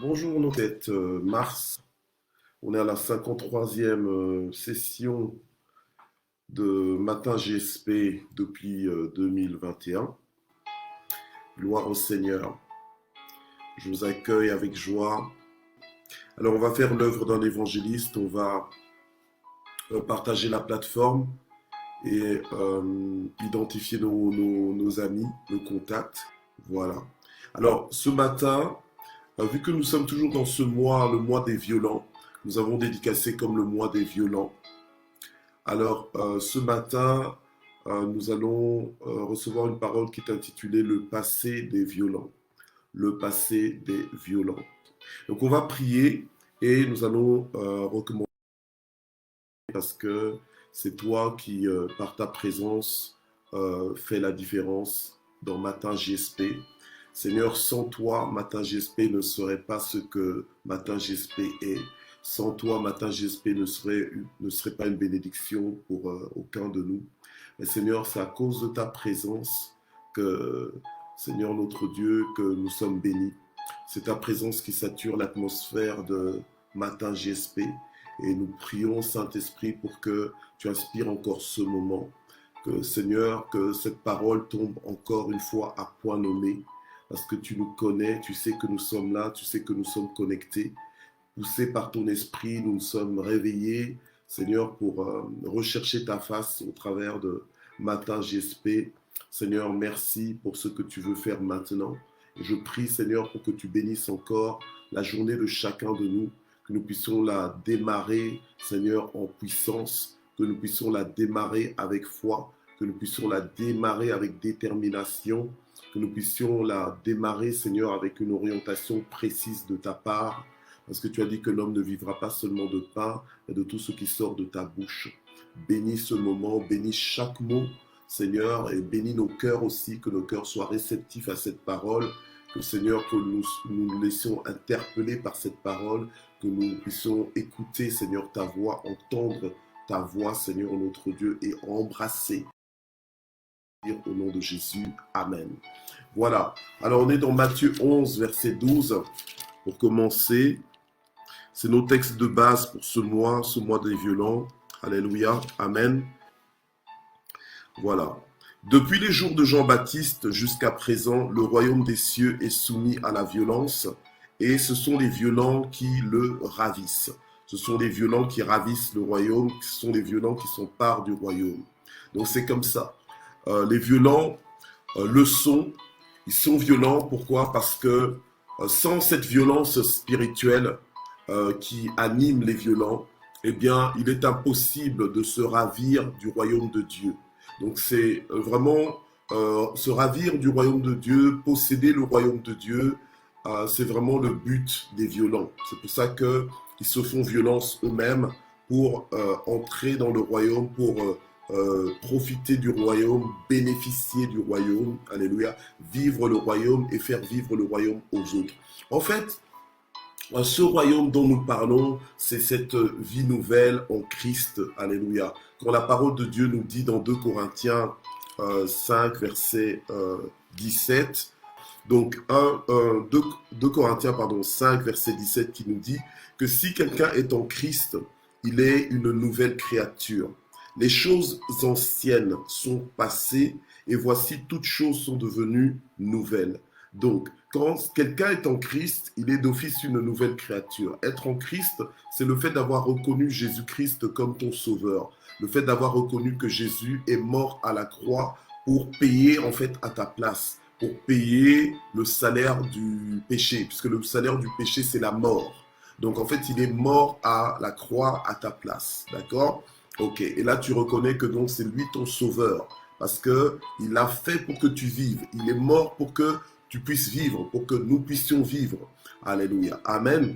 Bonjour, nous sommes mars. On est à la 53e session de Matin GSP depuis 2021. Gloire au Seigneur. Je vous accueille avec joie. Alors, on va faire l'œuvre d'un évangéliste. On va partager la plateforme et identifier nos amis, nos contacts. Voilà. Alors, ce matin, vu que nous sommes toujours dans ce mois, le mois des violents, nous avons dédicacé comme le mois des violents. Alors, ce matin, nous allons recevoir une parole qui est intitulée Le passé des violents. Le passé des violents. Donc, on va prier et nous allons recommencer parce que c'est toi qui, par ta présence, fais la différence dans Matin GSP. Seigneur, sans toi, Matin GSP ne serait pas ce que Matin GSP est. Sans toi, Matin GSP ne serait pas une bénédiction pour aucun de nous. Mais Seigneur, c'est à cause de ta présence que, Seigneur notre Dieu, que nous sommes bénis. C'est ta présence qui sature l'atmosphère de Matin GSP. Et nous prions, Saint-Esprit, pour que tu inspires encore ce moment. Que, Seigneur, que cette parole tombe encore une fois à point nommé. Parce que tu nous connais, tu sais que nous sommes là, tu sais que nous sommes connectés. Poussés par ton esprit, nous nous sommes réveillés, Seigneur, pour rechercher ta face au travers de Matin GSP. Seigneur, merci pour ce que tu veux faire maintenant. Et je prie, Seigneur, pour que tu bénisses encore la journée de chacun de nous, que nous puissions la démarrer, Seigneur, en puissance, que nous puissions la démarrer avec foi, que nous puissions la démarrer avec détermination, que nous puissions la démarrer, Seigneur, avec une orientation précise de ta part, parce que tu as dit que l'homme ne vivra pas seulement de pain, mais de tout ce qui sort de ta bouche. Bénis ce moment, bénis chaque mot, Seigneur, et bénis nos cœurs aussi, que nos cœurs soient réceptifs à cette parole, que Seigneur, que nous laissions interpeller par cette parole, que nous puissions écouter, Seigneur, ta voix, entendre ta voix, Seigneur, notre Dieu, et embrasser. Au nom de Jésus, Amen. Voilà, alors on est dans Matthieu 11, verset 12, pour commencer. C'est nos textes de base pour ce mois des violents. Alléluia, Amen. Voilà. Depuis les jours de Jean-Baptiste jusqu'à présent, le royaume des cieux est soumis à la violence et ce sont les violents qui le ravissent. Ce sont les violents qui ravissent le royaume, ce sont les violents qui sont part du royaume. Donc c'est comme ça. Les violents le sont. Ils sont violents, pourquoi? Parce que sans cette violence spirituelle qui anime les violents, eh bien, il est impossible de se ravir du royaume de Dieu. Donc c'est vraiment se ravir du royaume de Dieu, posséder le royaume de Dieu, c'est vraiment le but des violents. C'est pour ça qu'ils se font violence eux-mêmes pour entrer dans le royaume, pour profiter du royaume, bénéficier du royaume, alléluia, vivre le royaume et faire vivre le royaume aux autres. En fait, ce royaume dont nous parlons, c'est cette vie nouvelle en Christ, alléluia. Quand la parole de Dieu nous dit dans 2 Corinthiens 5, verset 17, donc 2 Corinthiens 5, verset 17 qui nous dit que si quelqu'un est en Christ, il est une nouvelle créature. Les choses anciennes sont passées et voici toutes choses sont devenues nouvelles. Donc, quand quelqu'un est en Christ, il est d'office une nouvelle créature. Être en Christ, c'est le fait d'avoir reconnu Jésus-Christ comme ton sauveur. Le fait d'avoir reconnu que Jésus est mort à la croix pour payer en fait à ta place, pour payer le salaire du péché, puisque le salaire du péché, c'est la mort. Donc en fait, il est mort à la croix à ta place. D'accord? Ok. Et là, tu reconnais que donc c'est lui ton sauveur. Parce qu'il l'a fait pour que tu vives. Il est mort pour que tu puisses vivre, pour que nous puissions vivre. Alléluia. Amen.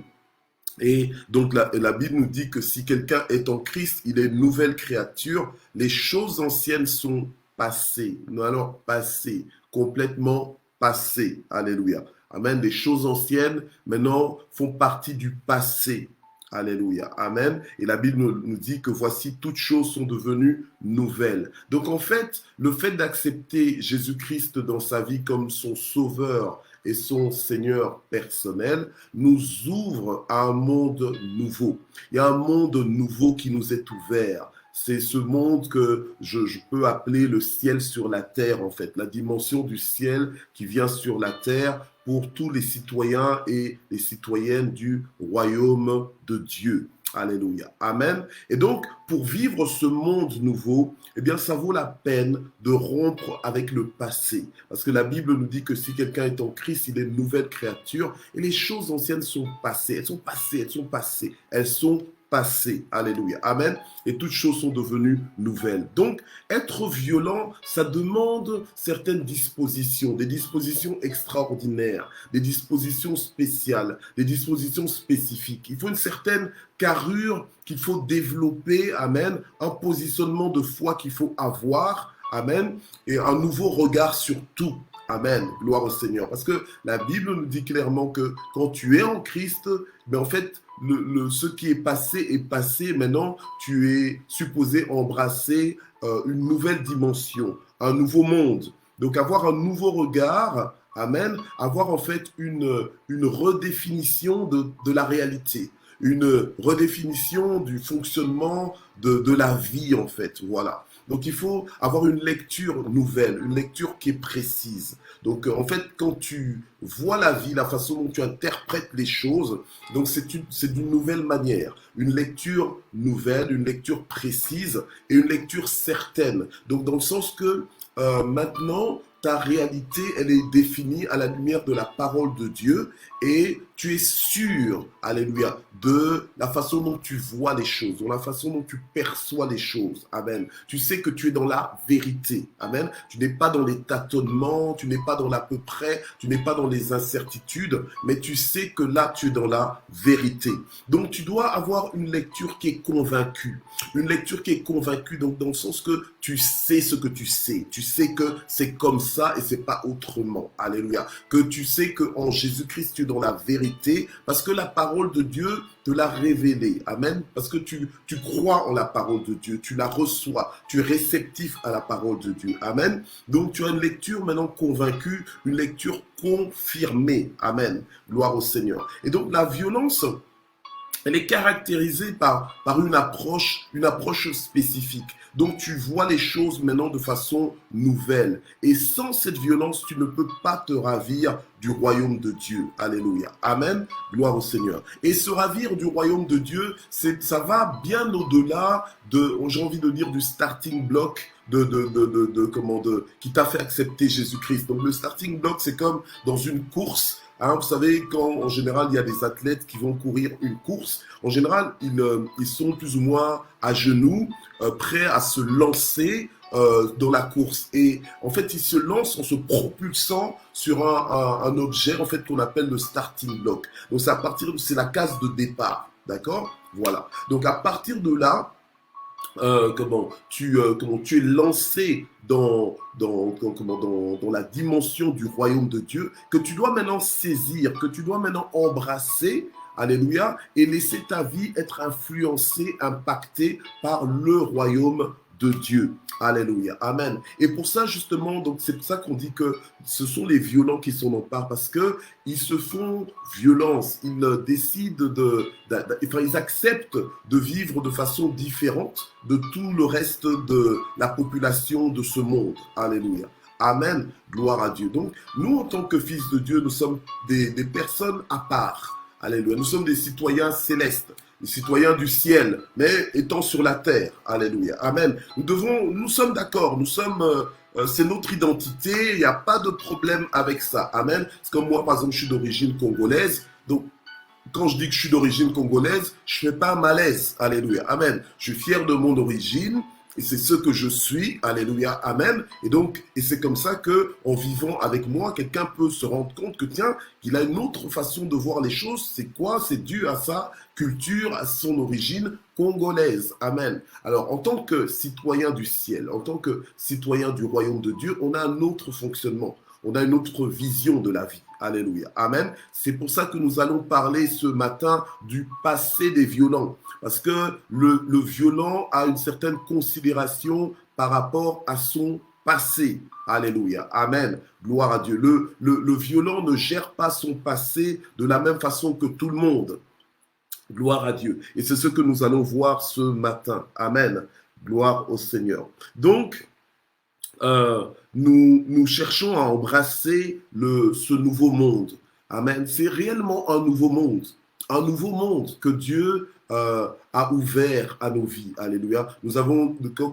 Et donc la Bible nous dit que si quelqu'un est en Christ, il est une nouvelle créature. Les choses anciennes sont passées. Non, alors passées, complètement passées. Alléluia. Amen. Les choses anciennes maintenant font partie du passé. Alléluia. Amen. Et la Bible nous dit que voici toutes choses sont devenues nouvelles. Donc en fait, le fait d'accepter Jésus-Christ dans sa vie comme son sauveur et son Seigneur personnel, nous ouvre à un monde nouveau. Il y a un monde nouveau qui nous est ouvert. C'est ce monde que je peux appeler le ciel sur la terre, en fait, la dimension du ciel qui vient sur la terre pour tous les citoyens et les citoyennes du royaume de Dieu. Alléluia. Amen. Et donc, pour vivre ce monde nouveau, eh bien, ça vaut la peine de rompre avec le passé. Parce que la Bible nous dit que si quelqu'un est en Christ, il est une nouvelle créature. Et les choses anciennes sont passées. Elles sont passées, elles sont passées. Elles sont passées. Alléluia. Amen. Et toutes choses sont devenues nouvelles. Donc, être violent, ça demande certaines dispositions, des dispositions extraordinaires, des dispositions spéciales, des dispositions spécifiques. Il faut une certaine carrure qu'il faut développer, amen, un positionnement de foi qu'il faut avoir, amen, et un nouveau regard sur tout. Amen, gloire au Seigneur. Parce que la Bible nous dit clairement que quand tu es en Christ, mais en fait, ce qui est passé. Maintenant, tu es supposé embrasser une nouvelle dimension, un nouveau monde. Donc, avoir un nouveau regard, amen, avoir en fait une redéfinition de la réalité, une redéfinition du fonctionnement de la vie, en fait. Voilà. Donc, il faut avoir une lecture nouvelle, une lecture qui est précise. Donc, en fait, quand tu vois la vie, la façon dont tu interprètes les choses, donc c'est d'une nouvelle manière. Une lecture nouvelle, une lecture précise et une lecture certaine. Donc, dans le sens que maintenant, ta réalité, elle est définie à la lumière de la parole de Dieu et tu es sûr, alléluia, de la façon dont tu vois les choses, de la façon dont tu perçois les choses. Amen. Tu sais que tu es dans la vérité. Amen. Tu n'es pas dans les tâtonnements, tu n'es pas dans l'à peu près, tu n'es pas dans les incertitudes, mais tu sais que là, tu es dans la vérité. Donc, tu dois avoir une lecture qui est convaincue. Une lecture qui est convaincue, donc dans le sens que tu sais ce que tu sais. Tu sais que c'est comme ça et c'est pas autrement. Alléluia. Que tu sais que en Jésus-Christ, tu es dans la vérité parce que la parole de Dieu te l'a révélé. Amen. Parce que tu crois en la parole de Dieu. Tu la reçois. Tu es réceptif à la parole de Dieu. Amen. Donc, tu as une lecture maintenant convaincue, une lecture confirmée. Amen. Gloire au Seigneur. Et donc, la violence, elle est caractérisée par une approche spécifique. Donc tu vois les choses maintenant de façon nouvelle. Et sans cette violence, tu ne peux pas te ravir du royaume de Dieu. Alléluia. Amen. Gloire au Seigneur. Et se ravir du royaume de Dieu, ça va bien au-delà j'ai envie de dire, du starting block qui t'a fait accepter Jésus-Christ. Donc le starting block, c'est comme dans une course. Hein, vous savez, quand en général il y a des athlètes qui vont courir une course, en général ils sont plus ou moins à genoux, prêts à se lancer dans la course. Et en fait, ils se lancent en se propulsant sur un objet en fait qu'on appelle le starting block. Donc c'est la case de départ, d'accord? Voilà. Donc à partir de là, comment tu es lancé dans la dimension du royaume de Dieu, que tu dois maintenant saisir, que tu dois maintenant embrasser, alléluia, et laisser ta vie être influencée, impactée par le royaume de Dieu. Alléluia. Amen. Et pour ça, justement, donc c'est pour ça qu'on dit que ce sont les violents qui s'en emparent, parce que ils se font violence, ils décident ils acceptent de vivre de façon différente de tout le reste de la population de ce monde. Alléluia. Amen. Gloire à Dieu. Donc, nous, en tant que fils de Dieu, nous sommes des personnes à part. Alléluia. Nous sommes des citoyens célestes, les citoyens du ciel, mais étant sur la terre. Alléluia. Amen. Nous sommes d'accord, c'est notre identité, il n'y a pas de problème avec ça. Amen. C'est comme moi, par exemple, je suis d'origine congolaise, donc quand je dis que je suis d'origine congolaise, je ne fais pas un malaise. Alléluia. Amen. Je suis fier de mon origine. Et c'est ce que je suis, alléluia, amen. Et c'est comme ça que, en vivant avec moi, quelqu'un peut se rendre compte que tiens, qu'il a une autre façon de voir les choses. C'est quoi? C'est dû à sa culture, à son origine congolaise, amen. Alors, en tant que citoyen du ciel, en tant que citoyen du royaume de Dieu, on a un autre fonctionnement. On a une autre vision de la vie. Alléluia. Amen. C'est pour ça que nous allons parler ce matin du passé des violents. Parce que le violent a une certaine considération par rapport à son passé. Alléluia. Amen. Gloire à Dieu. Le violent ne gère pas son passé de la même façon que tout le monde. Gloire à Dieu. Et c'est ce que nous allons voir ce matin. Amen. Gloire au Seigneur. Donc, nous cherchons à embrasser ce nouveau monde. Amen. C'est réellement un nouveau monde. Un nouveau monde que Dieu a ouvert à nos vies. Alléluia.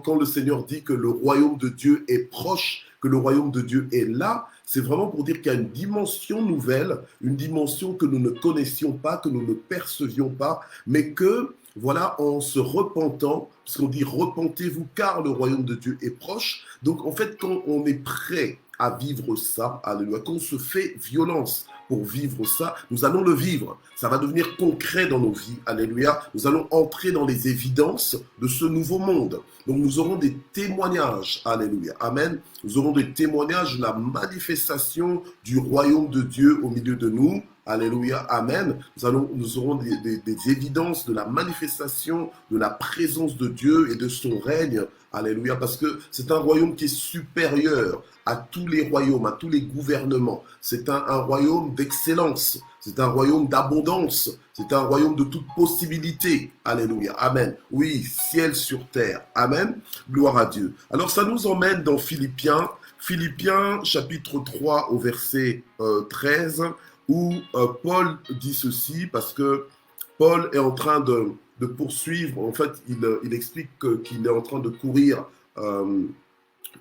Quand le Seigneur dit que le royaume de Dieu est proche, que le royaume de Dieu est là, c'est vraiment pour dire qu'il y a une dimension nouvelle, une dimension que nous ne connaissions pas, que nous ne percevions pas, mais que, voilà, en se repentant, puisqu'on dit repentez-vous car le royaume de Dieu est proche. Donc en fait, quand on est prêt à vivre ça, alléluia, quand on se fait violence pour vivre ça, nous allons le vivre. Ça va devenir concret dans nos vies, alléluia. Nous allons entrer dans les évidences de ce nouveau monde. Donc nous aurons des témoignages, alléluia, amen. Nous aurons des témoignages de la manifestation du royaume de Dieu au milieu de nous. Alléluia, amen. Nous aurons des évidences de la manifestation de la présence de Dieu et de son règne. Alléluia, parce que c'est un royaume qui est supérieur à tous les royaumes, à tous les gouvernements. C'est un royaume d'excellence. C'est un royaume d'abondance. C'est un royaume de toute possibilité. Alléluia, amen. Oui, ciel sur terre. Amen. Gloire à Dieu. Alors ça nous emmène dans Philippiens chapitre 3 au verset 13. Où Paul dit ceci, parce que Paul est en train de poursuivre, en fait, il explique qu'il est en train de courir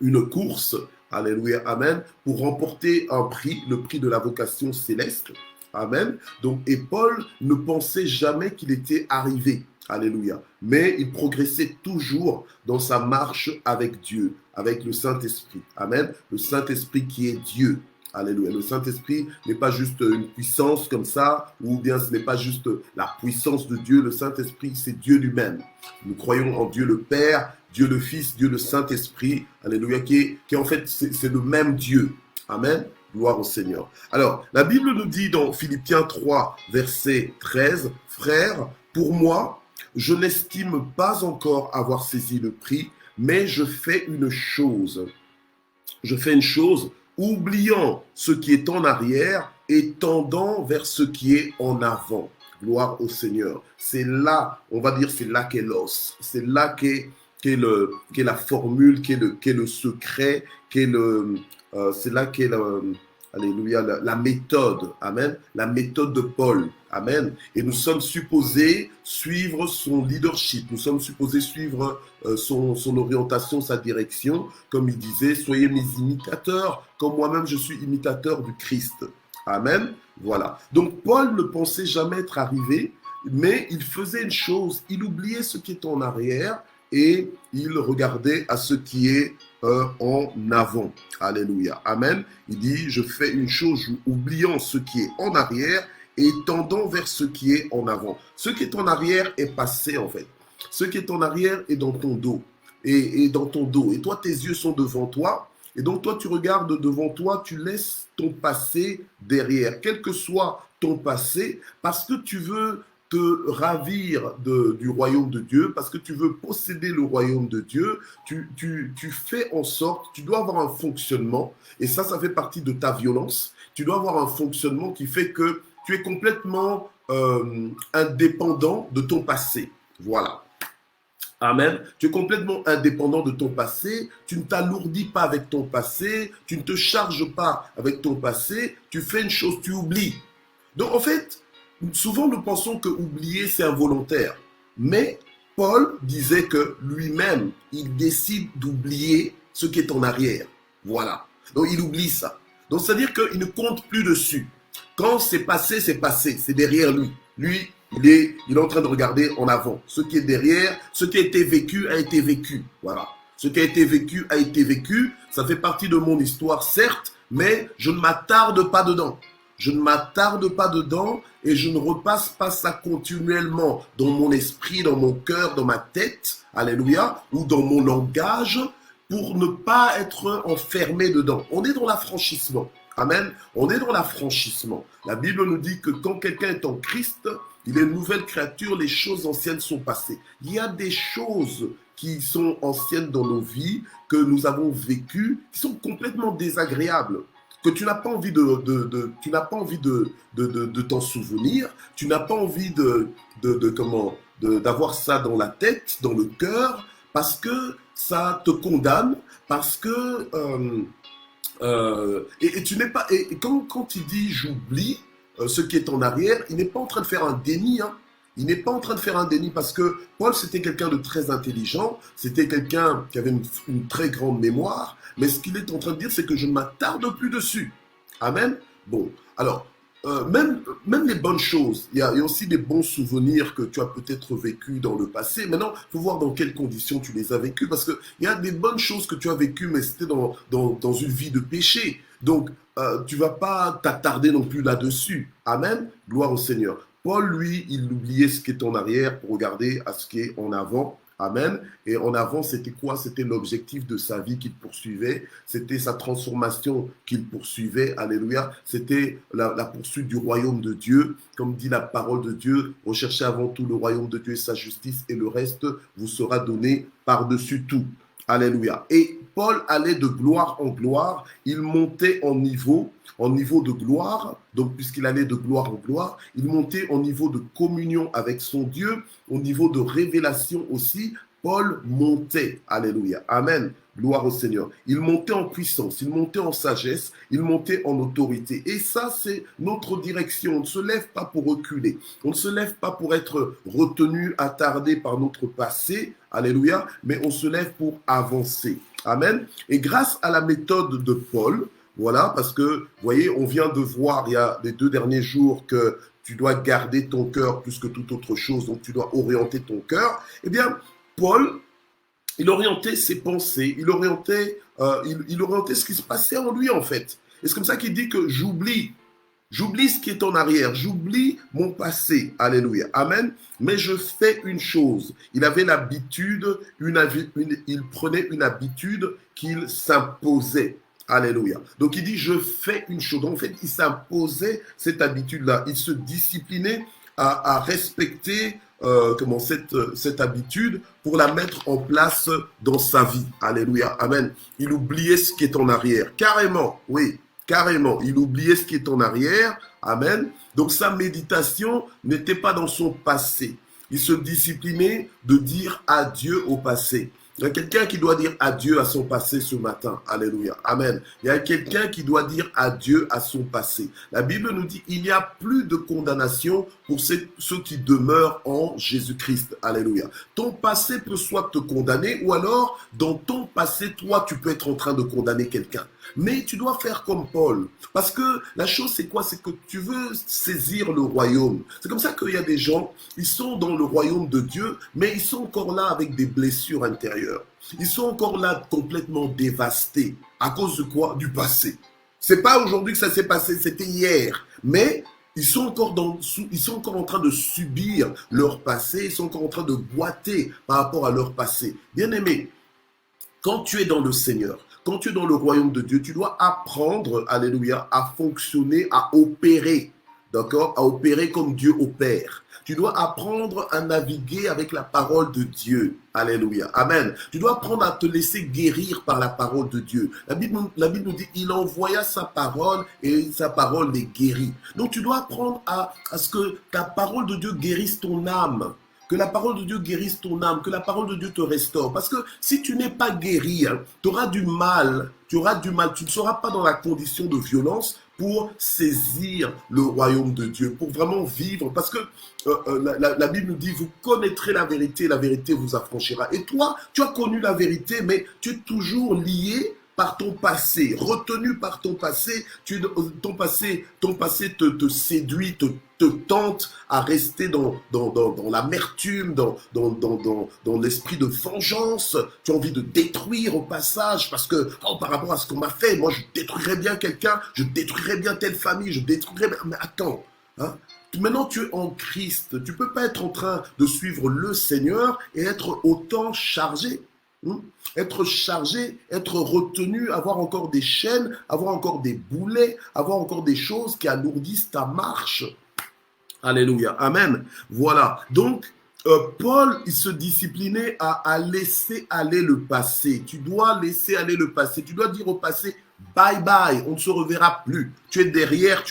une course, alléluia, amen, pour remporter un prix, le prix de la vocation céleste, amen. Donc, et Paul ne pensait jamais qu'il était arrivé, alléluia, mais il progressait toujours dans sa marche avec Dieu, avec le Saint-Esprit, amen, le Saint-Esprit qui est Dieu. Alléluia. Le Saint-Esprit n'est pas juste une puissance comme ça, ou bien ce n'est pas juste la puissance de Dieu. Le Saint-Esprit, c'est Dieu lui-même. Nous croyons en Dieu le Père, Dieu le Fils, Dieu le Saint-Esprit. Alléluia. Qui en fait, c'est le même Dieu. Amen. Gloire au Seigneur. Alors, la Bible nous dit dans Philippiens 3, verset 13, « Frères, pour moi, je n'estime pas encore avoir saisi le prix, mais je fais une chose. Je fais une chose, oubliant ce qui est en arrière et tendant vers ce qui est en avant. » Gloire au Seigneur. C'est là, on va dire, c'est là qu'est l'os. C'est là qu'est la formule, qu'est le secret, c'est là qu'est alléluia, la méthode. Amen. La méthode de Paul. Amen. Et nous sommes supposés suivre son leadership. Nous sommes supposés suivre son orientation, sa direction. Comme il disait, soyez mes imitateurs, comme moi-même je suis imitateur du Christ. Amen. Voilà. Donc Paul ne pensait jamais être arrivé, mais il faisait une chose. Il oubliait ce qui est en arrière et il regardait à ce qui est en avant. Alléluia. Amen. Il dit, je fais une chose, oubliant ce qui est en arrière et tendant vers ce qui est en avant. Ce qui est en arrière est passé, en fait. Ce qui est en arrière est dans ton dos. Et dans ton dos. Et toi, tes yeux sont devant toi. Et donc, toi, tu regardes devant toi, tu laisses ton passé derrière. Quel que soit ton passé, parce que tu veux te ravir du royaume de Dieu, parce que tu veux posséder le royaume de Dieu, tu fais en sorte, tu dois avoir un fonctionnement, et ça fait partie de ta violence. Tu dois avoir un fonctionnement qui fait que tu es complètement indépendant de ton passé. Voilà. Amen. Tu es complètement indépendant de ton passé. Tu ne t'alourdis pas avec ton passé. Tu ne te charges pas avec ton passé. Tu fais une chose, tu oublies. Donc en fait, souvent nous pensons que oublier c'est involontaire. Mais Paul disait que lui-même, il décide d'oublier ce qui est en arrière. Voilà. Donc il oublie ça. Donc c'est-à-dire qu'il ne compte plus dessus. Quand c'est passé, c'est derrière lui. Lui, il est en train de regarder en avant. Ce qui est derrière, ce qui a été vécu a été vécu. Voilà. Ce qui a été vécu a été vécu. Ça fait partie de mon histoire, certes, mais je ne m'attarde pas dedans. Je ne m'attarde pas dedans et je ne repasse pas ça continuellement dans mon esprit, dans mon cœur, dans ma tête, alléluia, ou dans mon langage pour ne pas être enfermé dedans. On est dans l'affranchissement. Amen. On est dans l'affranchissement. La Bible nous dit que quand quelqu'un est en Christ, il est une nouvelle créature, les choses anciennes sont passées. Il y a des choses qui sont anciennes dans nos vies, que nous avons vécues, qui sont complètement désagréables, que tu n'as pas envie tu n'as pas envie de t'en souvenir, tu n'as pas envie d'avoir ça dans la tête, dans le cœur, parce que ça te condamne, parce que et tu n'es pas et quand il dit j'oublie ce qui est en arrière, il n'est pas en train de faire un déni, hein. Il n'est pas en train de faire un déni parce que Paul, c'était quelqu'un de très intelligent, c'était quelqu'un qui avait une très grande mémoire, mais ce qu'il est en train de dire, c'est que je ne m'attarde plus dessus. Amen. Bon, alors, même les bonnes choses, il y a aussi des bons souvenirs que tu as peut-être vécus dans le passé. Maintenant, il faut voir dans quelles conditions tu les as vécus, parce qu'il y a des bonnes choses que tu as vécues, mais c'était dans une vie de péché. Donc, tu ne vas pas t'attarder non plus là-dessus. Amen. Gloire au Seigneur. Paul, lui, il oubliait ce qui est en arrière pour regarder à ce qui est en avant. Amen. Et en avant, c'était quoi? C'était l'objectif de sa vie qu'il poursuivait. C'était sa transformation qu'il poursuivait. Alléluia. C'était la poursuite du royaume de Dieu. Comme dit la parole de Dieu, recherchez avant tout le royaume de Dieu et sa justice, et le reste vous sera donné par-dessus tout. Alléluia. Et Paul allait de gloire en gloire, il montait en niveau de gloire, donc puisqu'il allait de gloire en gloire, il montait en niveau de communion avec son Dieu, au niveau de révélation aussi, Paul montait, alléluia, amen, gloire au Seigneur. Il montait en puissance, il montait en sagesse, il montait en autorité. Et ça, c'est notre direction. On ne se lève pas pour reculer, on ne se lève pas pour être retenu, attardé par notre passé, alléluia, mais on se lève pour avancer. Amen. Et grâce à la méthode de Paul, voilà, parce que, vous voyez, on vient de voir il y a les 2 derniers jours que tu dois garder ton cœur plus que toute autre chose, donc tu dois orienter ton cœur. Eh bien, Paul, il orientait ses pensées, il orientait ce qui se passait en lui, en fait. Et c'est comme ça qu'il dit que j'oublie ce qui est en arrière, j'oublie mon passé, alléluia, amen, mais je fais une chose. Il avait l'habitude, il prenait une habitude qu'il s'imposait, alléluia. Donc il dit, je fais une chose. Donc, en fait, il s'imposait cette habitude-là, il se disciplinait à respecter cette habitude pour la mettre en place dans sa vie, alléluia, amen. Il oubliait ce qui est en arrière, carrément, oui. Carrément, il oubliait ce qui est en arrière. Amen. Donc sa méditation n'était pas dans son passé. Il se disciplinait de dire adieu au passé. Il y a quelqu'un qui doit dire adieu à son passé ce matin. Alléluia. Amen. Il y a quelqu'un qui doit dire adieu à son passé. La Bible nous dit il n'y a plus de condamnation pour ceux qui demeurent en Jésus-Christ. Alléluia. Ton passé peut soit te condamner ou alors dans ton passé, toi, tu peux être en train de condamner quelqu'un. Mais tu dois faire comme Paul. Parce que la chose, c'est quoi? C'est que tu veux saisir le royaume. C'est comme ça qu'il y a des gens, ils sont dans le royaume de Dieu, mais ils sont encore là avec des blessures intérieures. Ils sont encore là complètement dévastés. À cause de quoi? Du passé. C'est pas aujourd'hui que ça s'est passé, c'était hier. Mais ils sont encore en train de subir leur passé, ils sont encore en train de boiter par rapport à leur passé. Bien aimé, quand tu es dans le Seigneur, quand tu es dans le royaume de Dieu, tu dois apprendre, alléluia, à fonctionner, à opérer, d'accord? À opérer comme Dieu opère. Tu dois apprendre à naviguer avec la parole de Dieu. Alléluia. Amen. Tu dois apprendre à te laisser guérir par la parole de Dieu. La Bible nous dit, il envoya sa parole et sa parole les guérit. Donc tu dois apprendre à ce que ta parole de Dieu guérisse ton âme. Que la parole de Dieu guérisse ton âme, que la parole de Dieu te restaure. Parce que si tu n'es pas guéri, tu auras du mal, tu ne seras pas dans la condition de violence pour saisir le royaume de Dieu, pour vraiment vivre. Parce que la Bible nous dit, vous connaîtrez la vérité vous affranchira. Et toi, tu as connu la vérité, mais tu es toujours lié par ton passé, retenu par ton passé, ton passé te séduit, te tente à rester dans l'amertume, dans l'esprit de vengeance. Tu as envie de détruire au passage parce que par rapport à ce qu'on m'a fait, moi je détruirais bien quelqu'un, je détruirais bien telle famille, je détruirais bien... Mais attends, hein? Maintenant tu es en Christ, tu ne peux pas être en train de suivre le Seigneur et être autant chargé. Être chargé, être retenu, avoir encore des chaînes, avoir encore des boulets, avoir encore des choses qui alourdissent ta marche. Alléluia. Amen. Voilà. Donc, Paul, il se disciplinait à laisser aller le passé. Tu dois laisser aller le passé. Tu dois dire au passé, bye bye, on ne se reverra plus. Tu es derrière,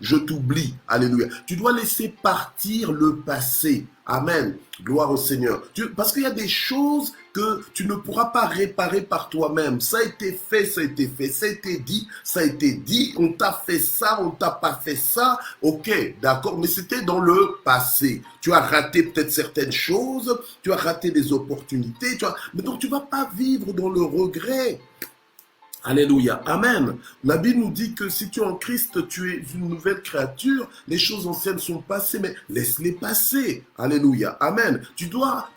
je t'oublie. Alléluia. Tu dois laisser partir le passé. Amen. Gloire au Seigneur. Parce qu'il y a des choses que tu ne pourras pas réparer par toi-même. Ça a été fait, ça a été fait. Ça a été dit, ça a été dit. On t'a fait ça, on t'a pas fait ça. Ok, d'accord, mais c'était dans le passé. Tu as raté peut-être certaines choses, tu as raté des opportunités. Mais donc tu ne vas pas vivre dans le regret. Alléluia. Amen. La Bible nous dit que si tu es en Christ, tu es une nouvelle créature. Les choses anciennes sont passées, mais laisse-les passer. Alléluia. Amen. Tu dois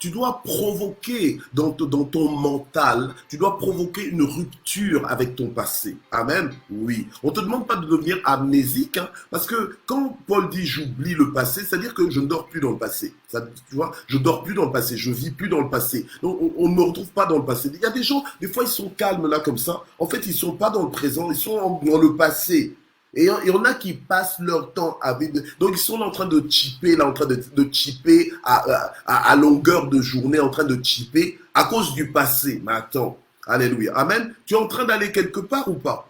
provoquer dans ton mental, tu dois provoquer une rupture avec ton passé. Amen. Oui. On ne te demande pas de devenir amnésique, hein, parce que quand Paul dit j'oublie le passé, c'est-à-dire que je ne dors plus dans le passé. Ça, tu vois, je dors plus dans le passé, je vis plus dans le passé. Donc, on ne me retrouve pas dans le passé. Il y a des gens, des fois, ils sont calmes là comme ça. En fait, ils sont pas dans le présent, ils sont dans le passé. Et il y en a qui passent leur temps avec... Donc, ils sont en train de chipper, là, en train de chipper à longueur de journée, en train de chipper à cause du passé. Mais attends, alléluia, amen. Tu es en train d'aller quelque part ou pas?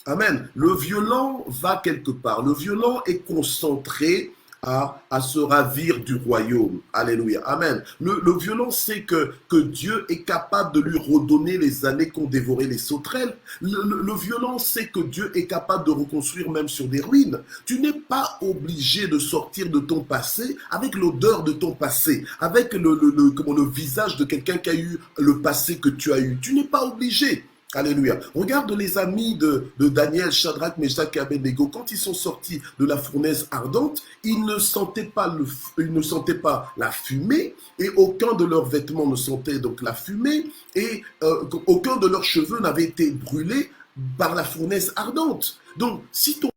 Amen. Le violent va quelque part. Le violent est concentré à se ravir du royaume. Alléluia. Amen. Le violent sait que Dieu est capable de lui redonner les années qu'ont dévoré les sauterelles. Le violent sait que Dieu est capable de reconstruire même sur des ruines. Tu n'es pas obligé de sortir de ton passé avec l'odeur de ton passé, avec le visage de quelqu'un qui a eu le passé que tu as eu. Tu n'es pas obligé. Alléluia. Regarde les amis de Daniel, Shadrach, Meshach et Abednego. Quand ils sont sortis de la fournaise ardente, ils ne sentaient pas la fumée et aucun de leurs vêtements ne sentait donc la fumée et aucun de leurs cheveux n'avait été brûlé par la fournaise ardente. Donc, si ton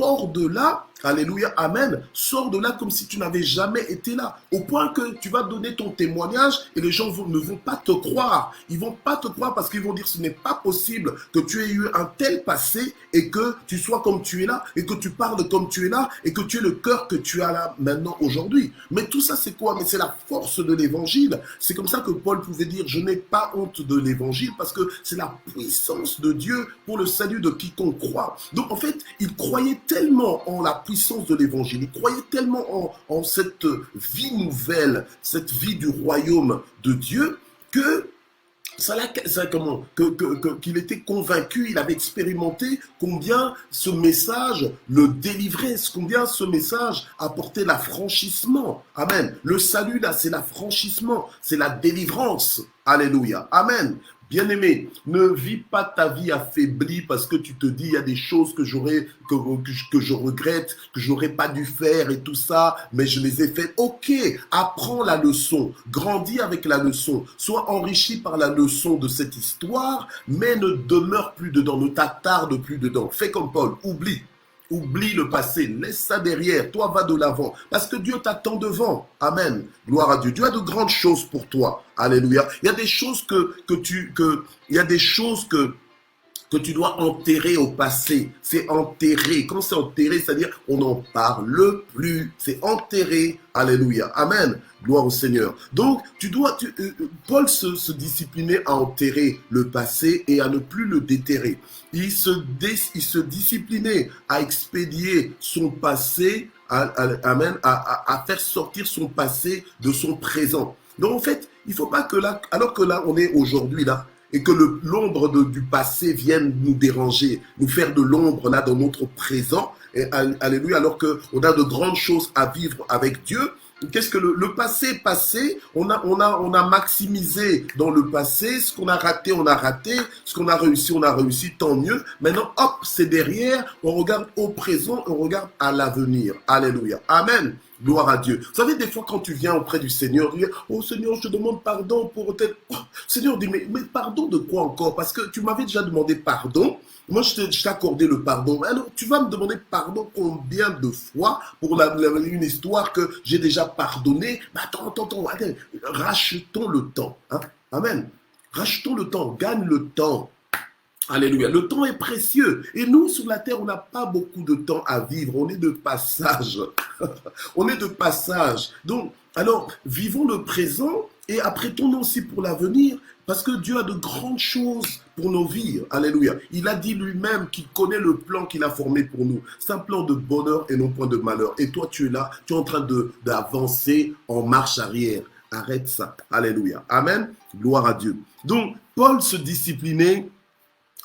sors de là, alléluia, amen, sors de là comme si tu n'avais jamais été là, au point que tu vas donner ton témoignage et les gens ne vont pas te croire. Ils vont pas te croire parce qu'ils vont dire ce n'est pas possible que tu aies eu un tel passé et que tu sois comme tu es là et que tu parles comme tu es là et que tu aies le cœur que tu as là maintenant aujourd'hui. Mais tout ça c'est quoi? Mais c'est la force de l'évangile. C'est comme ça que Paul pouvait dire je n'ai pas honte de l'évangile parce que c'est la puissance de Dieu pour le salut de quiconque croit. Donc en fait, il croyait tellement en la puissance de l'évangile, il croyait tellement en cette vie nouvelle, cette vie du royaume de Dieu, que qu'il était convaincu, il avait expérimenté combien ce message le délivrait, combien ce message apportait l'affranchissement. Amen. Le salut, là, c'est l'affranchissement, c'est la délivrance. Alléluia. Amen. Bien-aimé, ne vis pas ta vie affaiblie parce que tu te dis il y a des choses que je regrette, que je n'aurais pas dû faire et tout ça, mais je les ai faites. Ok, apprends la leçon, grandis avec la leçon, sois enrichi par la leçon de cette histoire, mais ne demeure plus dedans, ne t'attarde plus dedans. Fais comme Paul, oublie. Oublie le passé, laisse ça derrière, toi va de l'avant, parce que Dieu t'attend devant. Amen. Gloire à Dieu. Dieu a de grandes choses pour toi. Alléluia. Il y a des choses que tu dois enterrer au passé. C'est enterré. Quand c'est enterré, c'est-à-dire on n'en parle plus. C'est enterré. Alléluia. Amen. Gloire au Seigneur. Donc, Paul se disciplinait à enterrer le passé et à ne plus le déterrer. Il se disciplinait à expédier son passé, amen, à faire sortir son passé de son présent. Donc, en fait, il ne faut pas que là, alors que là, on est aujourd'hui là, et que l'ombre du passé vienne nous déranger, nous faire de l'ombre là dans notre présent, et, alléluia, alors qu'on a de grandes choses à vivre avec Dieu. Qu'est-ce que le passé, on a maximisé dans le passé, ce qu'on a raté, ce qu'on a réussi, tant mieux. Maintenant, hop, c'est derrière, on regarde au présent, on regarde à l'avenir. Alléluia. Amen. Gloire à Dieu. Vous savez, des fois, quand tu viens auprès du Seigneur, tu dis, oh Seigneur, je te demande pardon pour tel... Oh, Seigneur dit, mais pardon de quoi encore? Parce que tu m'avais déjà demandé pardon. Moi, je t'ai accordé le pardon. Alors, tu vas me demander pardon combien de fois pour une histoire que j'ai déjà pardonnée? Mais attends, rachetons le temps. Hein? Amen. Rachetons le temps, gagne le temps. Alléluia. Le temps est précieux. Et nous, sur la terre, on n'a pas beaucoup de temps à vivre. On est de passage. On est de passage. Donc, alors, vivons le présent et apprêtons-nous aussi pour l'avenir, parce que Dieu a de grandes choses pour nos vies. Alléluia. Il a dit lui-même qu'il connaît le plan qu'il a formé pour nous. C'est un plan de bonheur et non point de malheur. Et toi, tu es là, tu es en train d'avancer en marche arrière. Arrête ça. Alléluia. Amen. Gloire à Dieu. Donc, Paul se disciplinait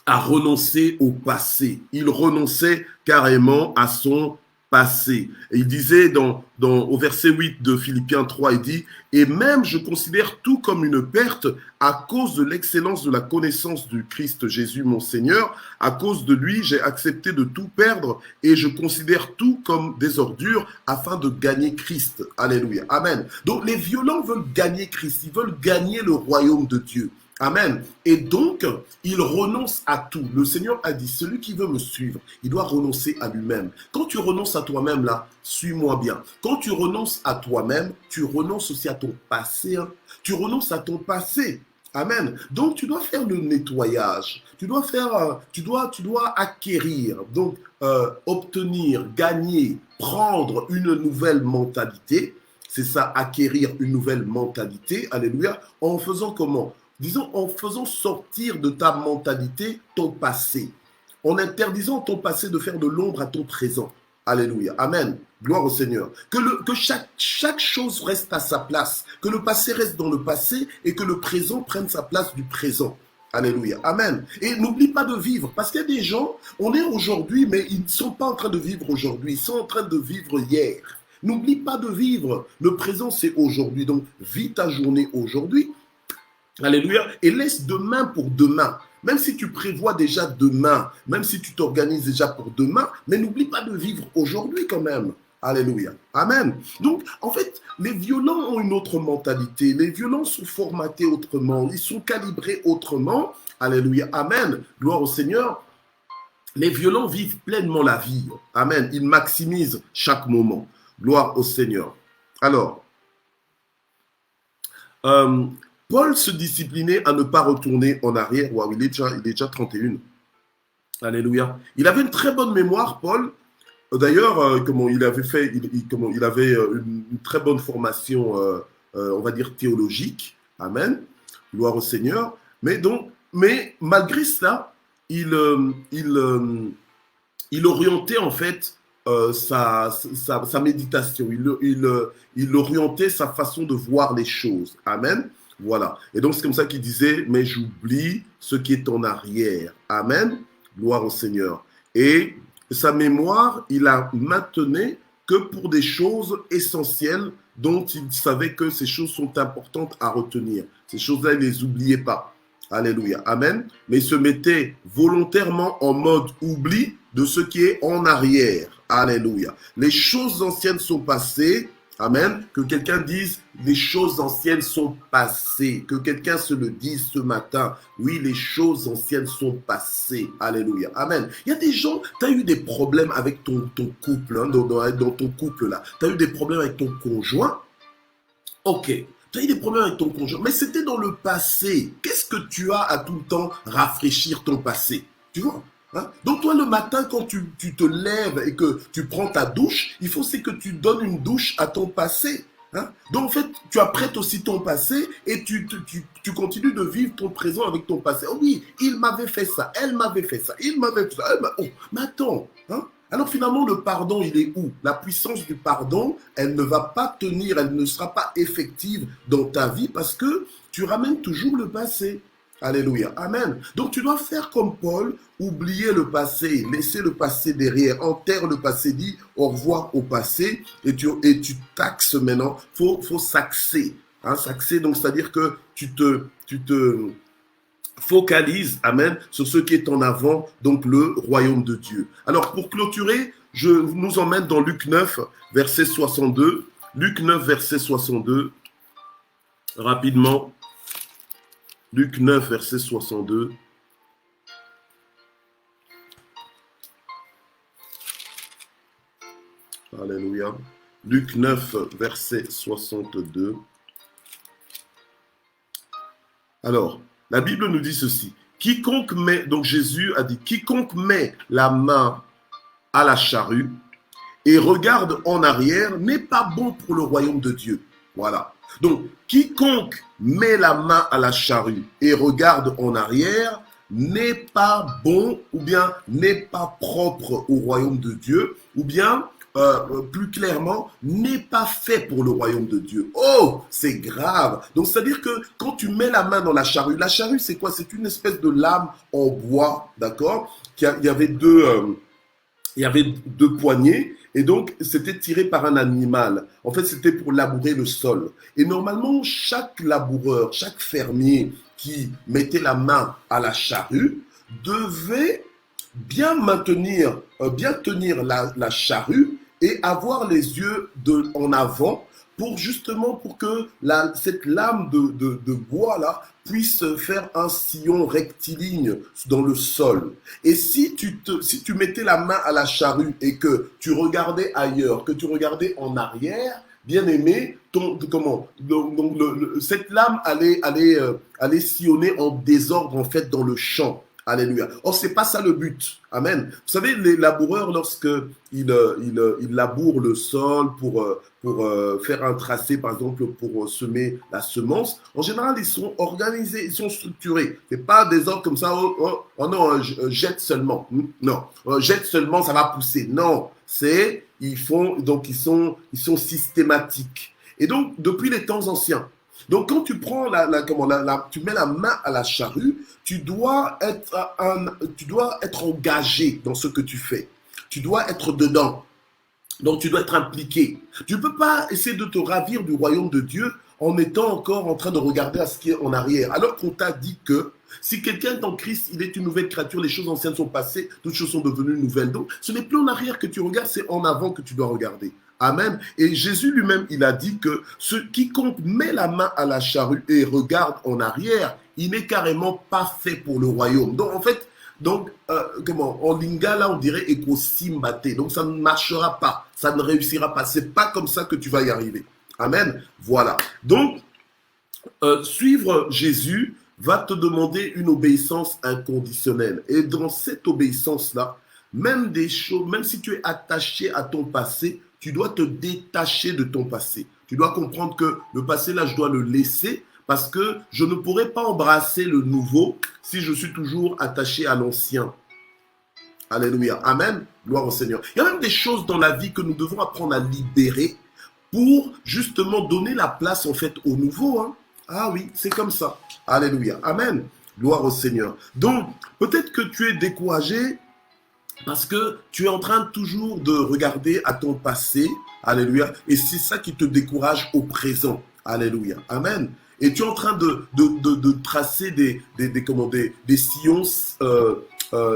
à renoncer au passé. Il renonçait carrément à son passé. Et il disait au verset 8 de Philippiens 3, il dit « Et même je considère tout comme une perte à cause de l'excellence de la connaissance du Christ Jésus mon Seigneur. À cause de lui, j'ai accepté de tout perdre et je considère tout comme des ordures afin de gagner Christ. » Alléluia. Amen. Donc les violents veulent gagner Christ. Ils veulent gagner le royaume de Dieu. Amen. Et donc, il renonce à tout. Le Seigneur a dit, celui qui veut me suivre, il doit renoncer à lui-même. Quand tu renonces à toi-même, là, suis-moi bien. Quand tu renonces à toi-même, tu renonces aussi à ton passé. Hein. Tu renonces à ton passé. Amen. Donc, tu dois faire le nettoyage. Tu dois faire, tu dois acquérir, donc obtenir, gagner, prendre une nouvelle mentalité. C'est ça, acquérir une nouvelle mentalité. Alléluia. En faisant comment? Disons, en faisant sortir de ta mentalité ton passé, en interdisant ton passé de faire de l'ombre à ton présent. Alléluia. Amen. Gloire au Seigneur. Que chaque chose reste à sa place, que le passé reste dans le passé et que le présent prenne sa place du présent. Alléluia. Amen. Et n'oublie pas de vivre, parce qu'il y a des gens, on est aujourd'hui, mais ils ne sont pas en train de vivre aujourd'hui, ils sont en train de vivre hier. N'oublie pas de vivre. Le présent, c'est aujourd'hui. Donc, vis ta journée aujourd'hui. Alléluia. Et laisse demain pour demain. Même si tu prévois déjà demain, même si tu t'organises déjà pour demain, mais n'oublie pas de vivre aujourd'hui quand même. Alléluia. Amen. Donc, en fait, les violents ont une autre mentalité. Les violents sont formatés autrement. Ils sont calibrés autrement. Alléluia. Amen. Gloire au Seigneur. Les violents vivent pleinement la vie. Amen. Ils maximisent chaque moment. Gloire au Seigneur. Alors, Paul se disciplinait à ne pas retourner en arrière. Waouh, il est déjà 31. Alléluia. Il avait une très bonne mémoire, Paul. D'ailleurs, il avait une très bonne formation, on va dire théologique. Amen. Gloire au Seigneur. Mais malgré cela, il orientait en fait sa méditation. Il orientait sa façon de voir les choses. Amen. Voilà. Et donc, c'est comme ça qu'il disait, mais j'oublie ce qui est en arrière. Amen. Gloire au Seigneur. Et sa mémoire, il la maintenait que pour des choses essentielles dont il savait que ces choses sont importantes à retenir. Ces choses-là, il ne les oubliait pas. Alléluia. Amen. Mais il se mettait volontairement en mode oubli de ce qui est en arrière. Alléluia. Les choses anciennes sont passées. Amen. Que quelqu'un dise, les choses anciennes sont passées. Que quelqu'un se le dise ce matin. Oui, les choses anciennes sont passées. Alléluia. Amen. Il y a des gens, tu as eu des problèmes avec ton couple, hein, dans ton couple là. Tu as eu des problèmes avec ton conjoint. Ok. Tu as eu des problèmes avec ton conjoint, mais c'était dans le passé. Qu'est-ce que tu as à tout le temps rafraîchir ton passé? Tu vois? Hein? Donc toi, le matin, quand tu te lèves et que tu prends ta douche, il faut aussi que tu donnes une douche à ton passé. Hein? Donc en fait, tu apprêtes aussi ton passé et tu continues de vivre ton présent avec ton passé. Oh oui, il m'avait fait ça, elle m'avait fait ça, il m'avait fait ça. Oh, mais attends, hein? Alors finalement, le pardon, il est où? La puissance du pardon, elle ne va pas tenir, elle ne sera pas effective dans ta vie parce que tu ramènes toujours le passé. Alléluia. Amen. Donc tu dois faire comme Paul, oublier le passé, laisser le passé derrière, enterre le passé, dis au revoir au passé et tu taxes maintenant. Faut s'axer. Hein, s'axer, donc c'est-à-dire que tu te focalises, amen, sur ce qui est en avant, donc le royaume de Dieu. Alors pour clôturer, je nous emmène dans Luc 9, verset 62. Luc 9, verset 62. Rapidement. Luc 9, verset 62. Alléluia. Luc 9, verset 62. Alors, la Bible nous dit ceci. quiconque met, donc Jésus a dit, quiconque met la main à la charrue et regarde en arrière n'est pas bon pour le royaume de Dieu. Voilà. Donc, quiconque met la main à la charrue et regarde en arrière n'est pas bon ou bien n'est pas propre au royaume de Dieu ou bien, plus clairement, n'est pas fait pour le royaume de Dieu. Oh, c'est grave. Donc, c'est-à-dire que quand tu mets la main dans la charrue c'est quoi? C'est une espèce de lame en bois, d'accord? Il y avait deux poignées et donc c'était tiré par un animal. En fait, c'était pour labourer le sol. Et normalement, chaque laboureur, chaque fermier qui mettait la main à la charrue devait bien bien tenir la charrue et avoir les yeux en avant pour que cette lame de bois là puisse faire un sillon rectiligne dans le sol. Et si tu mettais la main à la charrue et que tu regardais ailleurs, que tu regardais en arrière, bien aimé, cette lame allait sillonner en désordre en fait dans le champ. Alléluia. Or, c'est pas ça le but. Amen. Vous savez, les laboureurs, lorsqu'ils labourent le sol pour faire un tracé, par exemple, pour semer la semence, en général, ils sont organisés, ils sont structurés. C'est pas des ordres comme ça, oh non, jette seulement. Non, jette seulement, ça va pousser. Non, ils sont systématiques. Et donc, depuis les temps anciens, donc, quand tu prends tu mets la main à la charrue, tu dois être engagé dans ce que tu fais. Tu dois être dedans. Donc, tu dois être impliqué. Tu ne peux pas essayer de te ravir du royaume de Dieu en étant encore en train de regarder à ce qui est en arrière. Alors qu'on t'a dit que si quelqu'un est en Christ, il est une nouvelle créature, les choses anciennes sont passées, toutes choses sont devenues nouvelles. Donc, ce n'est plus en arrière que tu regardes, c'est en avant que tu dois regarder. Amen. Et Jésus lui-même, il a dit que quiconque met la main à la charrue et regarde en arrière, il n'est carrément pas fait pour le royaume. Donc, en fait, en lingala, on dirait ekosimbate. Donc, ça ne marchera pas. Ça ne réussira pas. C'est pas comme ça que tu vas y arriver. Amen. Voilà. Donc, suivre Jésus va te demander une obéissance inconditionnelle. Et dans cette obéissance-là, même si tu es attaché à ton passé, tu dois te détacher de ton passé. Tu dois comprendre que le passé, là, je dois le laisser parce que je ne pourrai pas embrasser le nouveau si je suis toujours attaché à l'ancien. Alléluia. Amen. Gloire au Seigneur. Il y a même des choses dans la vie que nous devons apprendre à libérer pour justement donner la place en fait au nouveau. Hein. Ah oui, c'est comme ça. Alléluia. Amen. Gloire au Seigneur. Donc, peut-être que tu es découragé parce que tu es en train toujours de regarder à ton passé, alléluia, et c'est ça qui te décourage au présent, alléluia, amen. Et tu es en train de tracer des sillons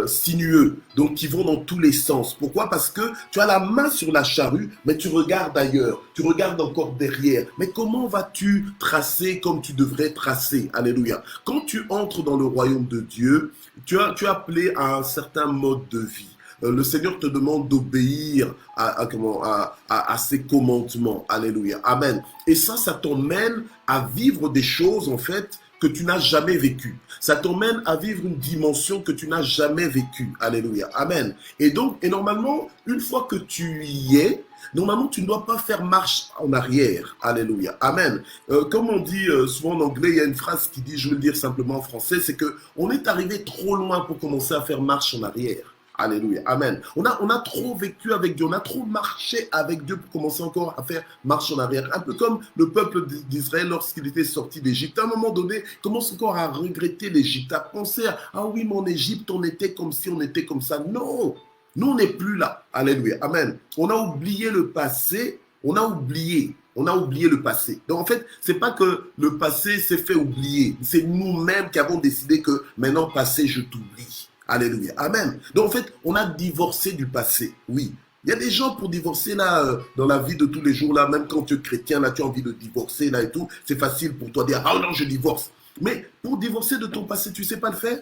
sinueux, donc qui vont dans tous les sens. Pourquoi? Parce que tu as la main sur la charrue, mais tu regardes ailleurs, tu regardes encore derrière. Mais comment vas-tu tracer comme tu devrais tracer? Alléluia. Quand tu entres dans le royaume de Dieu, tu es appelé à un certain mode de vie. Le Seigneur te demande d'obéir à ses commandements. Alléluia. Amen. Et ça t'emmène à vivre des choses, en fait, que tu n'as jamais vécues. Ça t'emmène à vivre une dimension que tu n'as jamais vécue. Alléluia. Amen. Et normalement, une fois que tu y es, normalement, tu ne dois pas faire marche en arrière. Alléluia. Amen. Comme on dit souvent en anglais, il y a une phrase qui dit, je vais le dire simplement en français, c'est qu'on est arrivé trop loin pour commencer à faire marche en arrière. Alléluia. Amen. On a trop vécu avec Dieu, on a trop marché avec Dieu pour commencer encore à faire marche en arrière. Un peu comme le peuple d'Israël lorsqu'il était sorti d'Égypte. À un moment donné, il commence encore à regretter l'Égypte, à penser à « Ah oui, mon Égypte, on était comme si on était comme ça. » Non, nous, on n'est plus là. Alléluia. Amen. On a oublié le passé, on a oublié le passé. Donc en fait, c'est pas que le passé s'est fait oublier. C'est nous-mêmes qui avons décidé que maintenant, passé, je t'oublie. Alléluia. Amen. Donc en fait, on a divorcé du passé. Oui. Il y a des gens pour divorcer là, dans la vie de tous les jours là, même quand tu es chrétien là, tu as envie de divorcer là et tout. C'est facile pour toi de dire, ah non, je divorce. Mais pour divorcer de ton passé, tu sais pas le faire?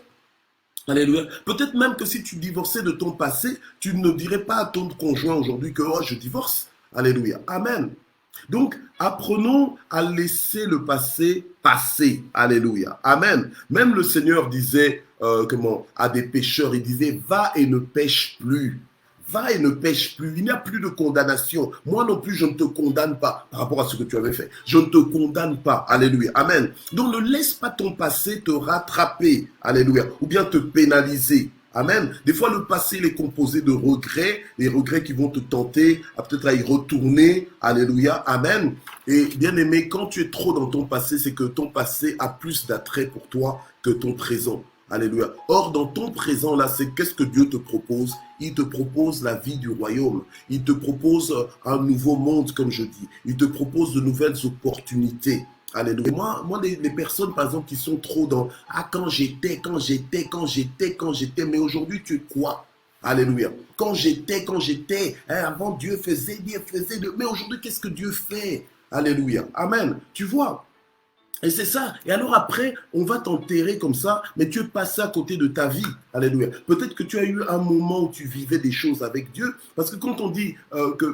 Alléluia. Peut-être même que si tu divorçais de ton passé, tu ne dirais pas à ton conjoint aujourd'hui que oh, je divorce. Alléluia. Amen. Donc, apprenons à laisser le passé passer. Alléluia. Amen. Même le Seigneur disait, à des pécheurs, il disait, va et ne pêche plus. Va et ne pêche plus. Il n'y a plus de condamnation. Moi non plus, je ne te condamne pas par rapport à ce que tu avais fait. Je ne te condamne pas. Alléluia. Amen. Donc, ne laisse pas ton passé te rattraper. Alléluia. Ou bien te pénaliser. Amen. Des fois, le passé il est composé de regrets, des regrets qui vont te tenter à peut-être à y retourner. Alléluia. Amen. Et bien aimé, quand tu es trop dans ton passé, c'est que ton passé a plus d'attrait pour toi que ton présent. Alléluia. Or, dans ton présent, là, c'est qu'est-ce que Dieu te propose? Il te propose la vie du royaume. Il te propose un nouveau monde, comme je dis. Il te propose de nouvelles opportunités. Alléluia. Moi les personnes, par exemple, qui sont trop dans « Ah, quand j'étais, mais aujourd'hui, tu es quoi ?» Alléluia. Quand j'étais, hein, avant Dieu faisait, mais aujourd'hui, qu'est-ce que Dieu fait? Alléluia. Amen. Tu vois? Et c'est ça. Et alors après, on va t'enterrer comme ça, mais tu es passé à côté de ta vie. Alléluia. Peut-être que tu as eu un moment où tu vivais des choses avec Dieu. Parce que quand on dit,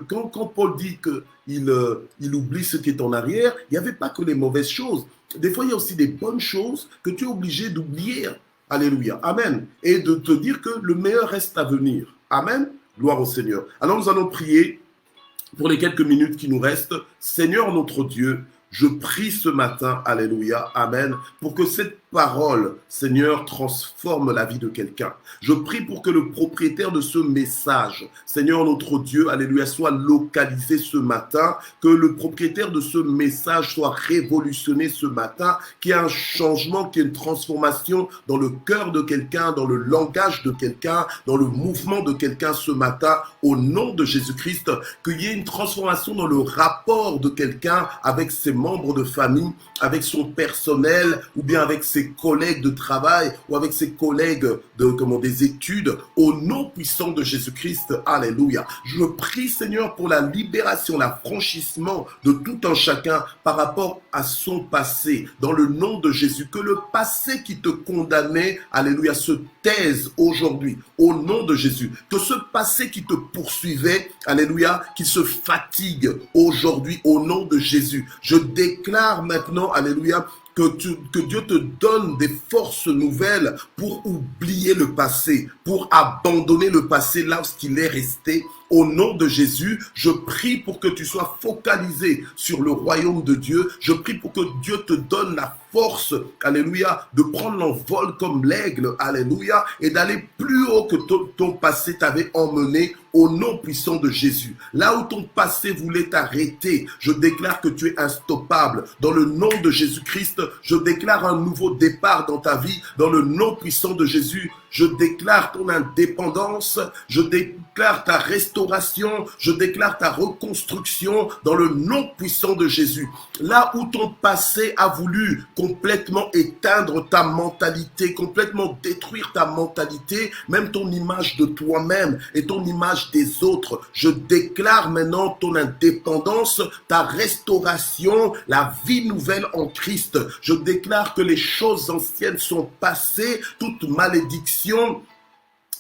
quand Paul dit qu'il oublie ce qui est en arrière, il n'y avait pas que les mauvaises choses. Des fois, il y a aussi des bonnes choses que tu es obligé d'oublier. Alléluia. Amen. Et de te dire que le meilleur reste à venir. Amen. Gloire au Seigneur. Alors nous allons prier pour les quelques minutes qui nous restent. Seigneur notre Dieu, je prie ce matin, alléluia, amen, pour que cette parole, Seigneur, transforme la vie de quelqu'un. Je prie pour que le propriétaire de ce message, Seigneur notre Dieu, alléluia, soit localisé ce matin, que le propriétaire de ce message soit révolutionné ce matin, qu'il y ait un changement, qu'il y ait une transformation dans le cœur de quelqu'un, dans le langage de quelqu'un, dans le mouvement de quelqu'un ce matin, au nom de Jésus-Christ, qu'il y ait une transformation dans le rapport de quelqu'un avec ses membres de famille, avec son personnel, ou bien avec ses collègues de travail, ou avec ses collègues des études, au nom puissant de Jésus-Christ. Alléluia. Je prie, Seigneur, pour la libération, l'affranchissement de tout un chacun par rapport à son passé, dans le nom de Jésus. Que le passé qui te condamnait, alléluia, se taise aujourd'hui, au nom de Jésus. Que ce passé qui te poursuivait, alléluia, qui se fatigue aujourd'hui, au nom de Jésus. Je déclare maintenant, alléluia, que Dieu te donne des forces nouvelles pour oublier le passé, pour abandonner le passé là où il est resté. Au nom de Jésus, je prie pour que tu sois focalisé sur le royaume de Dieu. Je prie pour que Dieu te donne la force, alléluia, de prendre l'envol comme l'aigle, alléluia, et d'aller plus haut que ton passé t'avait emmené, au nom puissant de Jésus. Là où ton passé voulait t'arrêter, je déclare que tu es instoppable. Dans le nom de Jésus-Christ, je déclare un nouveau départ dans ta vie. Dans le nom puissant de Jésus, je déclare ton indépendance, je déclare ta restauration, je déclare ta reconstruction dans le nom puissant de Jésus. Là où ton passé a voulu complètement éteindre ta mentalité, complètement détruire ta mentalité, même ton image de toi-même et ton image des autres, je déclare maintenant ton indépendance, ta restauration, la vie nouvelle en Christ. Je déclare que les choses anciennes sont passées, toute malédiction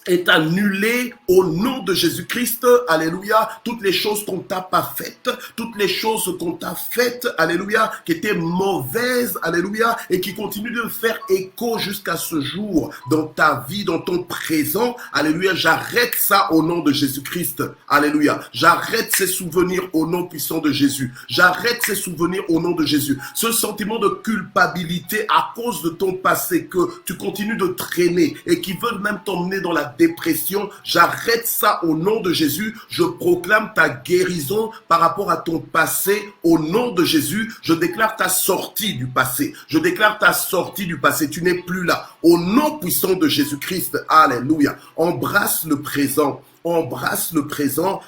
est annulé au nom de Jésus-Christ, alléluia. Toutes les choses qu'on t'a pas faites, toutes les choses qu'on t'a faites, alléluia, qui étaient mauvaises, alléluia, et qui continuent de faire écho jusqu'à ce jour dans ta vie, dans ton présent, alléluia. J'arrête ça au nom de Jésus-Christ, alléluia. J'arrête ces souvenirs au nom puissant de Jésus. J'arrête ces souvenirs au nom de Jésus. Ce sentiment de culpabilité à cause de ton passé que tu continues de traîner et qui veulent même t'emmener dans la dépression, j'arrête ça au nom de Jésus. Je proclame ta guérison par rapport à ton passé au nom de Jésus. Je déclare ta sortie du passé. Je déclare ta sortie du passé. Tu n'es plus là. Au nom puissant de Jésus-Christ, alléluia. Embrasse le présent. Embrasse le présent,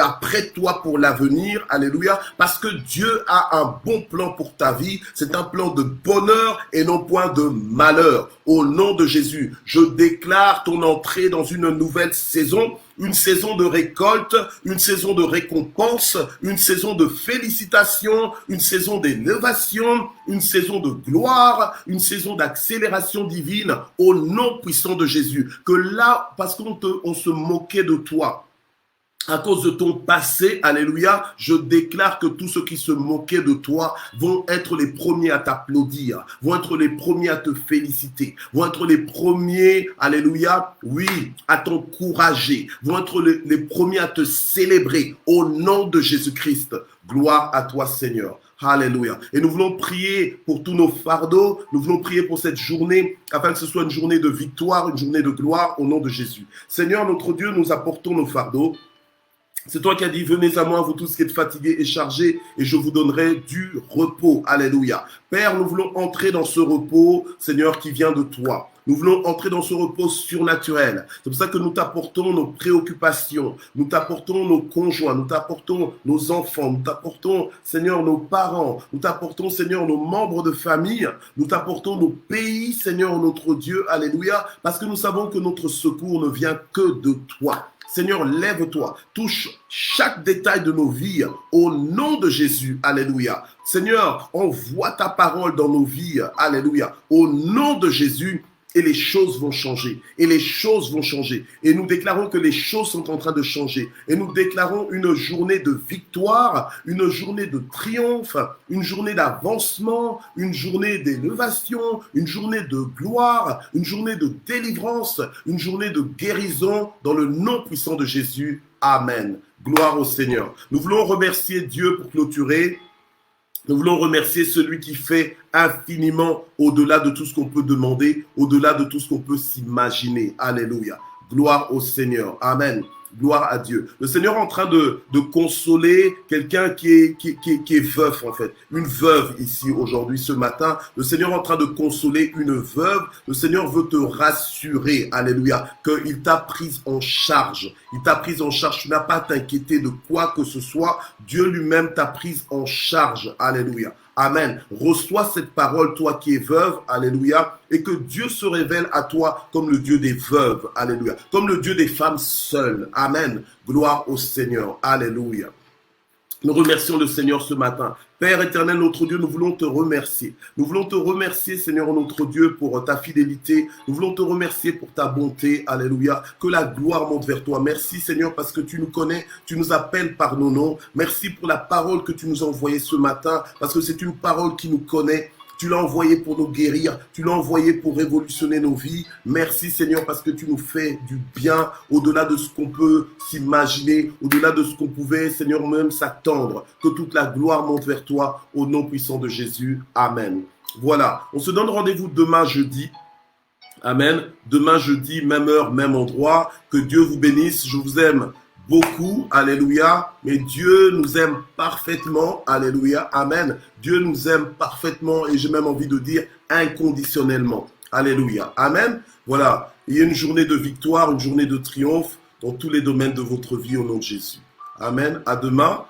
apprête-toi pour l'avenir, alléluia, parce que Dieu a un bon plan pour ta vie, c'est un plan de bonheur et non point de malheur. Au nom de Jésus, je déclare ton entrée dans une nouvelle saison, une saison de récolte, une saison de récompense, une saison de félicitations, une saison d'élévation, une saison de gloire, une saison d'accélération divine au nom puissant de Jésus. Que là, parce qu'on se moquait de toi, à cause de ton passé, alléluia, je déclare que tous ceux qui se moquaient de toi vont être les premiers à t'applaudir, vont être les premiers à te féliciter, vont être les premiers, alléluia, oui, à t'encourager, vont être les premiers à te célébrer au nom de Jésus-Christ. Gloire à toi, Seigneur. Alléluia. Et nous voulons prier pour tous nos fardeaux. Nous voulons prier pour cette journée afin que ce soit une journée de victoire, une journée de gloire au nom de Jésus. Seigneur, notre Dieu, nous apportons nos fardeaux. C'est toi qui as dit, venez à moi, vous tous qui êtes fatigués et chargés, et je vous donnerai du repos. Alléluia. Père, nous voulons entrer dans ce repos, Seigneur, qui vient de toi. Nous voulons entrer dans ce repos surnaturel. C'est pour ça que nous t'apportons nos préoccupations, nous t'apportons nos conjoints, nous t'apportons nos enfants, nous t'apportons, Seigneur, nos parents, nous t'apportons, Seigneur, nos membres de famille, nous t'apportons nos pays, Seigneur, notre Dieu. Alléluia. Parce que nous savons que notre secours ne vient que de toi. Seigneur, lève-toi, touche chaque détail de nos vies au nom de Jésus. Alléluia. Seigneur, envoie ta parole dans nos vies. Alléluia. Au nom de Jésus. Et les choses vont changer. Et les choses vont changer. Et nous déclarons que les choses sont en train de changer. Et nous déclarons une journée de victoire, une journée de triomphe, une journée d'avancement, une journée d'élévation, une journée de gloire, une journée de délivrance, une journée de guérison dans le nom puissant de Jésus. Amen. Gloire au Seigneur. Nous voulons remercier Dieu pour clôturer. Nous voulons remercier celui qui fait infiniment au-delà de tout ce qu'on peut demander, au-delà de tout ce qu'on peut s'imaginer. Alléluia. Gloire au Seigneur. Amen. Gloire à Dieu. Le Seigneur est en train de consoler quelqu'un qui est veuf, en fait. Une veuve ici, aujourd'hui, ce matin. Le Seigneur est en train de consoler une veuve. Le Seigneur veut te rassurer, alléluia, qu'il t'a prise en charge. Il t'a prise en charge. Tu n'as pas à t'inquiéter de quoi que ce soit. Dieu lui-même t'a prise en charge. Alléluia. Amen. Reçois cette parole, toi qui es veuve, alléluia, et que Dieu se révèle à toi comme le Dieu des veuves, alléluia, comme le Dieu des femmes seules. Amen. Gloire au Seigneur, alléluia. Nous remercions le Seigneur ce matin. Père éternel, notre Dieu, nous voulons te remercier. Nous voulons te remercier, Seigneur, notre Dieu, pour ta fidélité. Nous voulons te remercier pour ta bonté. Alléluia. Que la gloire monte vers toi. Merci, Seigneur, parce que tu nous connais, tu nous appelles par nos noms. Merci pour la parole que tu nous as envoyée ce matin, parce que c'est une parole qui nous connaît. Tu l'as envoyé pour nous guérir. Tu l'as envoyé pour révolutionner nos vies. Merci Seigneur parce que tu nous fais du bien au-delà de ce qu'on peut s'imaginer, au-delà de ce qu'on pouvait, Seigneur, même s'attendre. Que toute la gloire monte vers toi au nom puissant de Jésus. Amen. Voilà. On se donne rendez-vous demain jeudi. Amen. Demain jeudi, même heure, même endroit. Que Dieu vous bénisse. Je vous aime beaucoup, alléluia, mais Dieu nous aime parfaitement, alléluia, amen. Dieu nous aime parfaitement et j'ai même envie de dire inconditionnellement, alléluia, amen. Voilà, il y a une journée de victoire, une journée de triomphe dans tous les domaines de votre vie au nom de Jésus. Amen, à demain.